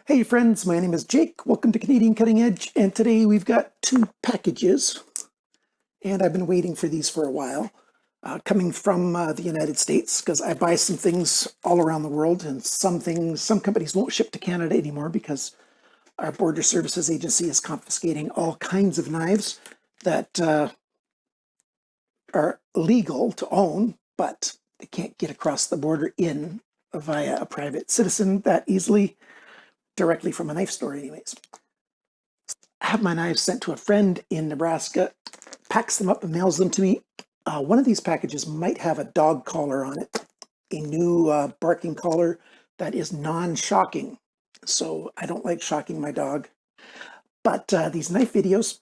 Hey friends, my name is Jake. Welcome to Canadian Cutting Edge, and today we've got two packages, and I've been waiting for these for a while, coming from the United States, because I buy some things all around the world, and some companies won't ship to Canada anymore because our Border Services Agency is confiscating all kinds of knives that are legal to own, but they can't get across the border in via a private citizen that easily, directly from a knife store anyways. I have my knives sent to a friend in Nebraska, packs them up and mails them to me. One of these packages might have a dog collar on it, a new barking collar that is non-shocking. So I don't like shocking my dog. But these knife videos,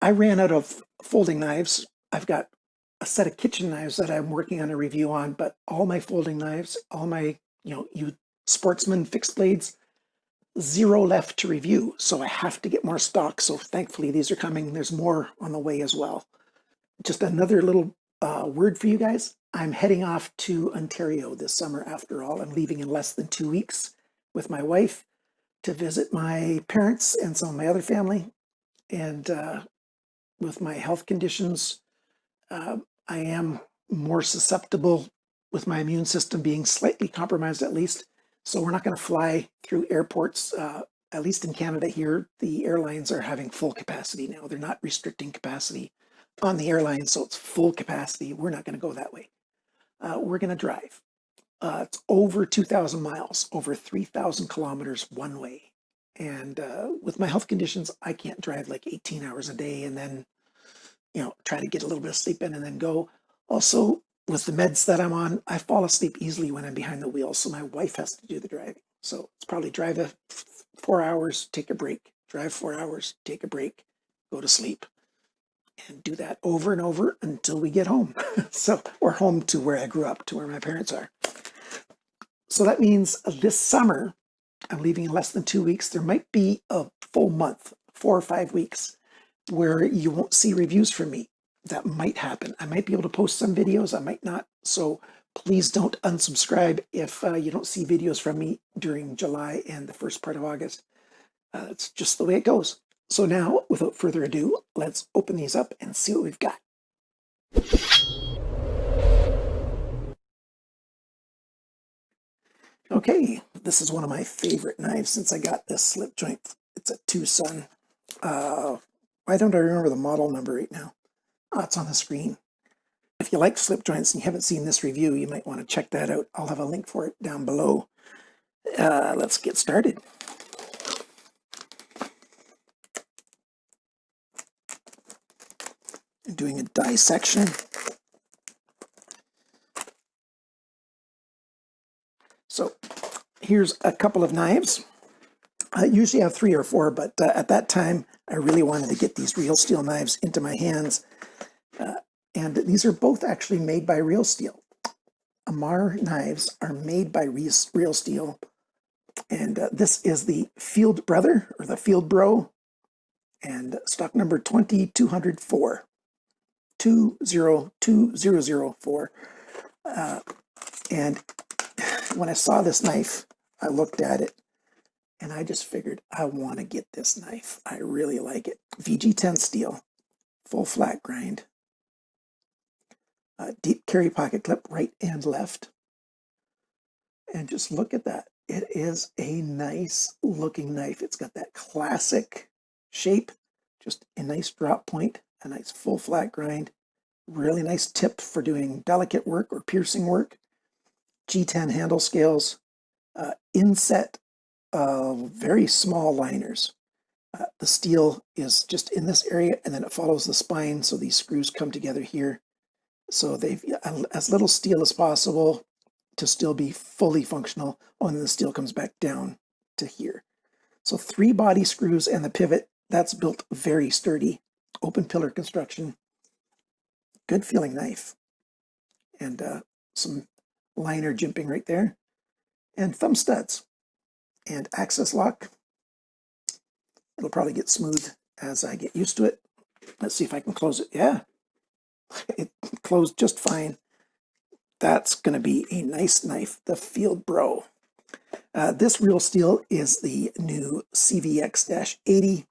I ran out of folding knives. I've got a set of kitchen knives that I'm working on a review on, but all my folding knives, all my, you sportsman fixed blades, zero left to review. So I have to get more stock. So thankfully these are coming. There's more on the way as well. Just another little word for you guys. I'm heading off to Ontario this summer after all. I'm leaving in less than 2 weeks with my wife to visit my parents and some of my other family. And with my health conditions, I am more susceptible with my immune system being slightly compromised at least. So we're not going to fly through airports. At least in Canada here, the airlines are having full capacity now. They're not restricting capacity on the airline, so it's full capacity. We're not going to go that way. We're going to drive. It's over 2,000 miles, over 3,000 kilometers one way. And with my health conditions, I can't drive like 18 hours a day and then, try to get a little bit of sleep in and then go. Also, with the meds that I'm on, I fall asleep easily when I'm behind the wheel. So my wife has to do the driving. So it's probably drive 4 hours, take a break, drive 4 hours, take a break, go to sleep, and do that over and over until we get home. So we're home to where I grew up, to where my parents are. So that means this summer, I'm leaving in less than 2 weeks. There might be a full month, 4 or 5 weeks, where you won't see reviews from me. That might happen. I might be able to post some videos, I might not. So please don't unsubscribe if you don't see videos from me during July and the first part of August. It's just the way it goes. So now, without further ado, let's open these up and see what we've got. Okay, this is one of my favorite knives since I got this slip joint. It's a Tucson. Why don't I remember the model number right now? Oh, it's on the screen. If you like slip joints and you haven't seen this review, you might want to check that out. I'll have a link for it down below. Let's get started. I'm doing a dissection. So here's a couple of knives. I usually have 3 or 4, but at that time, I really wanted to get these Real Steel knives into my hands. And these are both actually made by Real Steel. Amarr knives are made by Real Steel. And this is the Field Brother, or the Field Bro, and stock number 20204. 202004. And when I saw this knife, I looked at it and I just figured I want to get this knife. I really like it. VG10 steel, full flat grind, deep carry pocket clip, right and left. And just look at that. It is a nice looking knife. It's got that classic shape, just a nice drop point, a nice full flat grind, really nice tip for doing delicate work or piercing work. G10 handle scales, inset very small liners. The steel is just in this area and then it follows the spine, so these screws come together here. So they've as little steel as possible to still be fully functional. Oh, and then the steel comes back down to here. So 3 body screws and the pivot, that's built very sturdy. Open pillar construction. Good feeling knife. And some liner jimping right there. And thumb studs. And access lock. It'll probably get smooth as I get used to it. Let's see if I can close it. Yeah, it closed just fine. That's going to be a nice knife, the Field Bro. This Real Steel is the new CVX-80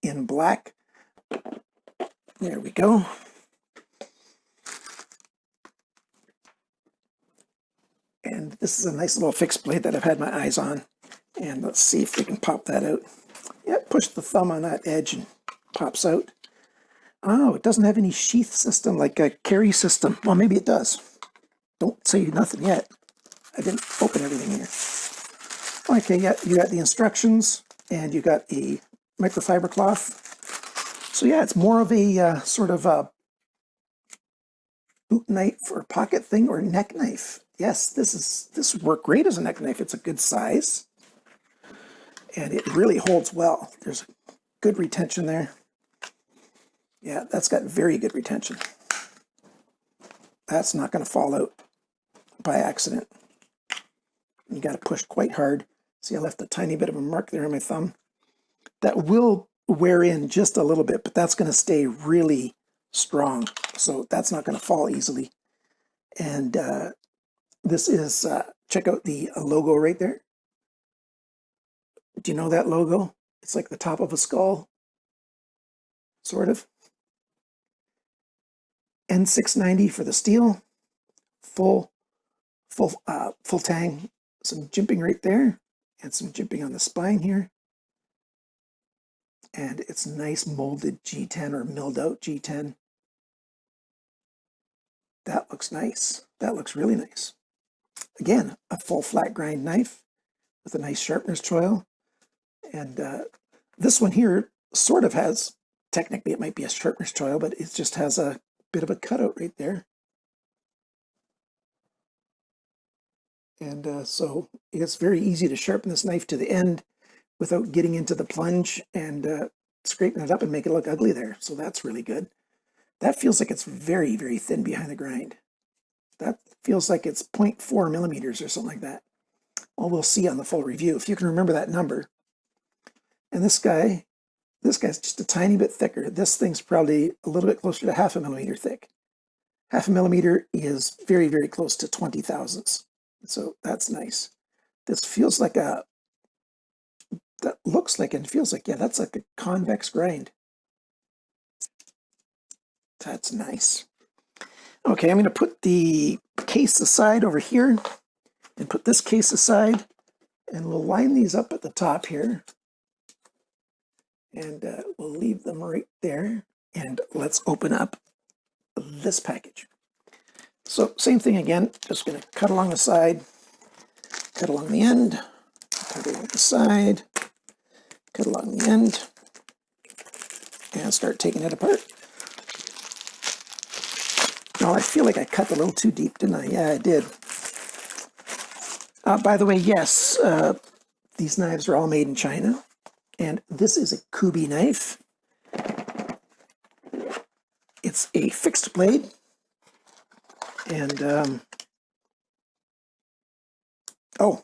in black. There we go. And this is a nice little fixed blade that I've had my eyes on. And let's see if we can pop that out. Yeah, push the thumb on that edge and pops out. Oh, it doesn't have any sheath system like a carry system. Well, maybe it does. Don't say nothing yet. I didn't open everything here. Okay, yeah, you got the instructions and you got a microfiber cloth. So yeah, it's more of a sort of a boot knife or pocket thing or neck knife. Yes, this would work great as a neck knife. It's a good size and it really holds well. There's good retention there. Yeah, that's got very good retention. That's not going to fall out by accident. You got to push quite hard. See, I left a tiny bit of a mark there on my thumb. That will wear in just a little bit, but that's going to stay really strong. So that's not going to fall easily. And this is, check out the logo right there. Do you know that logo? It's like the top of a skull, sort of. N690 for the steel, full tang, some jimping right there, and some jimping on the spine here. And it's nice molded G10 or milled out G10. That looks nice. That looks really nice. Again, a full flat grind knife with a nice sharpener's choil. And this one here sort of has, technically it might be a sharpener's choil, but it just has a bit of a cutout right there. And so it's very easy to sharpen this knife to the end without getting into the plunge and scraping it up and make it look ugly there. So that's really good. That feels like it's very, very thin behind the grind. That feels like it's 0.4 millimeters or something like that. Well, we'll see on the full review if you can remember that number. And this guy's just a tiny bit thicker. This thing's probably a little bit closer to 0.5 millimeter thick. 0.5 millimeter is very, very close to 20 thousandths. So that's nice. This feels like that looks like and feels like, yeah, that's like a convex grind. That's nice. Okay, I'm going to put the case aside over here and put this case aside, and we'll line these up at the top here. And we'll leave them right there. And let's open up this package. So same thing again, just going to cut along the side, cut along the end, cut along the side, cut along the end, and start taking it apart. Oh, I feel like I cut a little too deep, didn't I? Yeah, I did. By the way, yes, these knives are all made in China. And this is a Kubey knife. It's a fixed blade. And, it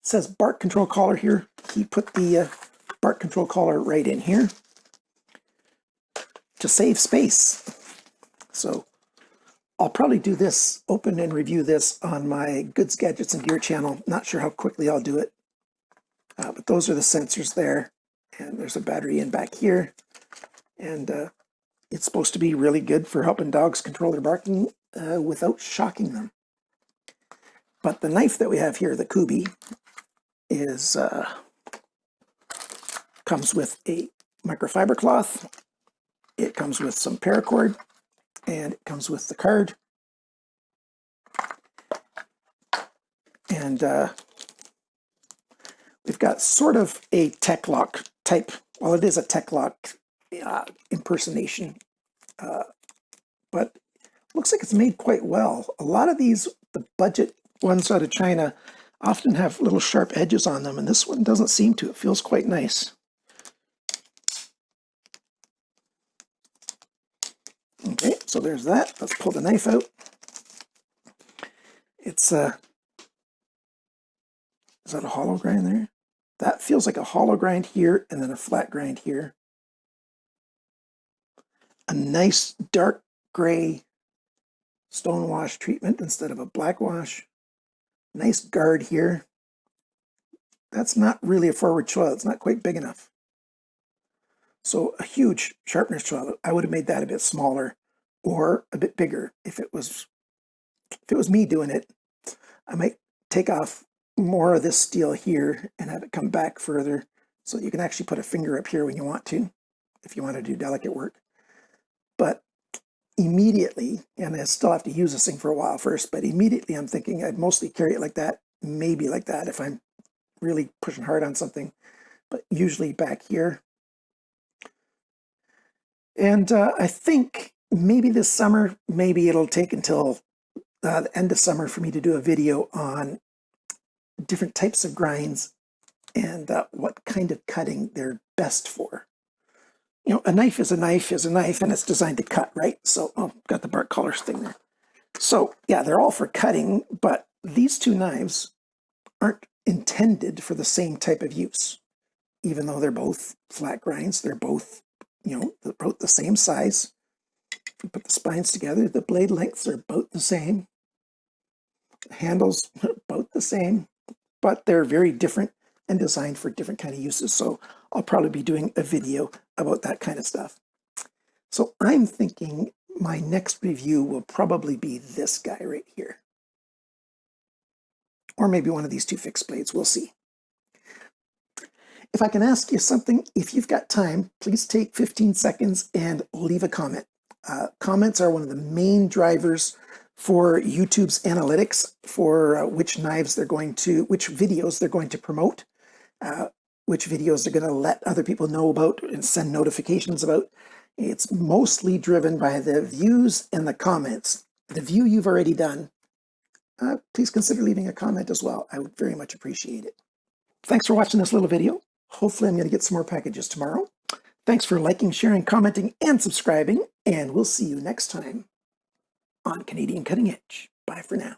says Bark Control Collar here. He put the Bark Control Collar right in here to save space. So I'll probably do this, open and review this on my Goods, Gadgets, and Gear channel. Not sure how quickly I'll do it. But those are the sensors there. And there's a battery in back here. And it's supposed to be really good for helping dogs control their barking without shocking them. But the knife that we have here, the Kubey, is comes with a microfiber cloth. It comes with some paracord, and it comes with the card. And we've got sort of a Tek-Lok type, well, it is a Tek-Lok impersonation, but looks like it's made quite well. A lot of these, the budget ones out of China, often have little sharp edges on them, and this one doesn't seem to. It feels quite nice. Okay, so there's that. Let's pull the knife out. It's is that a hollow grind there? That feels like a hollow grind here and then a flat grind here. A nice dark gray stone wash treatment instead of a black wash. Nice guard here. That's not really a forward choil. It's not quite big enough. So a huge sharpener's choil, I would have made that a bit smaller or a bit bigger. If it was me doing it, I might take off more of this steel here and have it come back further so you can actually put a finger up here when you want to, if you want to do delicate work. But immediately, and I still have to use this thing for a while first, but immediately I'm thinking I'd mostly carry it like that, maybe like that if I'm really pushing hard on something, but usually back here. And I think maybe this summer, maybe it'll take until the end of summer for me to do a video on different types of grinds and what kind of cutting they're best for. You know, a knife is a knife is a knife, and it's designed to cut, right? So, oh, got the bark collars thing there. So, yeah, they're all for cutting, but these two knives aren't intended for the same type of use. Even though they're both flat grinds, they're both, you know, about the same size. If you put the spines together, the blade lengths are about the same. The handles are about the same, but they're very different and designed for different kind of uses. So I'll probably be doing a video about that kind of stuff. So I'm thinking my next review will probably be this guy right here. Or maybe one of these two fixed blades, we'll see. If I can ask you something, if you've got time, please take 15 seconds and leave a comment. Comments are one of the main drivers for YouTube's analytics for which videos they're going to promote, which videos they're going to let other people know about and send notifications about. It's mostly driven by the views and the comments. The view you've already done, please consider leaving a comment as well. I would very much appreciate it. Thanks for watching this little video. Hopefully I'm going to get some more packages tomorrow. Thanks for liking, sharing, commenting, and subscribing, and we'll see you next time on Canadian Cutting Edge. Bye for now.